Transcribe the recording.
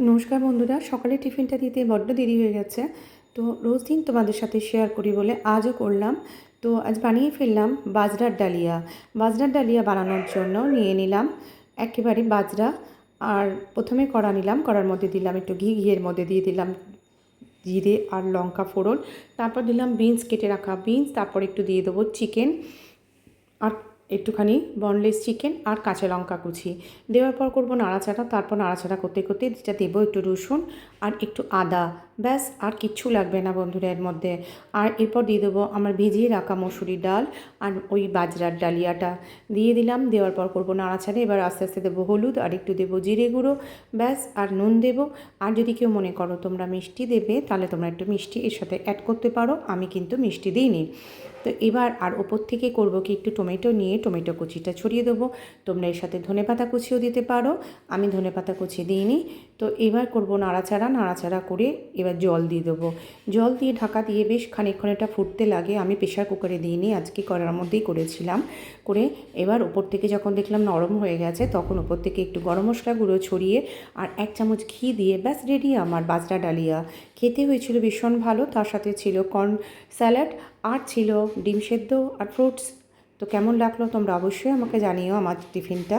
নমস্কার বন্ধুরা, সকালে টিফিনটা দিতে বড্ড দেরি হয়ে গেছে। তো রোজ দিন তোমাদের সাথে শেয়ার করি বলে আজও করলাম। তো আজ বানিয়ে ফেললাম বাজরার ডালিয়া। বাজরার ডালিয়া বানানোর জন্য নিয়ে নিলাম একেবারে বাজরা। আর প্রথমে কড়া নিলাম, কড়ার মধ্যে দিলাম একটু ঘি, ঘিয়ের মধ্যে দিয়ে দিলাম জিরে আর লঙ্কা ফোড়ন। তারপর দিলাম বিনস, কেটে রাখা বিনস। তারপর একটু দিয়ে দেবো চিকেন আর একটুখানি বনলেস চিকেন আর কাঁচা লঙ্কা কুচি দেওয়ার পর করবো নাড়াচাড়া। তারপর নাড়াচাড়া করতে করতে যেটা দেবো একটু রসুন আর একটু আদা, ব্যাস আর কিচ্ছু লাগবে না বন্ধুরা এর মধ্যে। আর এরপর দিয়ে দেবো আমার ভিজিয়ে রাখা মসুরি ডাল আর ওই বাজরার ডালিয়াটা দিয়ে দিলাম। দেওয়ার পর করবো নাড়াচাড়া। এবার আস্তে আস্তে দেবো হলুদ আর একটু দেবো জিরে গুঁড়ো, ব্যাস আর নুন দেবো। আর যদি কেউ মনে করো তোমরা মিষ্টি দেবে তাহলে তোমরা একটু মিষ্টি এর সাথে অ্যাড করতে পারো, আমি কিন্তু মিষ্টি দিইনি। তো এবার আর ওপর থেকে করবো কি একটু টমেটো নিয়ে টমেটো কুচিটা ছড়িয়ে দেবো। তোমরা এর সাথে ধনেপাতা কুচিও দিতে পারো, আমি ধনেপাতা কুচি দিইনি। তো এবার করবো নাড়াচাড়া। নাড়াচাড়া করে এবার জল দিয়ে দেবো। জল দিয়ে ঢাকা দিয়ে বেশ খানিকক্ষণ এটা ফুটতে লাগে। আমি প্রেশার কুকারে দিইনি, আজকে কড়ার মধ্যেই করেছিলাম। করে এবার ওপর থেকে যখন দেখলাম নরম হয়ে গেছে তখন ওপর থেকে একটু গরম মশলা গুঁড়ো ছড়িয়ে আর 1 চামচ ঘি দিয়ে ব্যাস রেডি আমার বাজরা ডালিয়া। খেতে হয়েছিল ভীষণ ভালো, তার সাথে ছিল কর্ন স্যালাড আর ছিল ডিম সেদ্ধ আর ফ্রুটস। তো কেমন লাগলো তোমরা অবশ্যই আমাকে জানিও আমার টিফিনটা।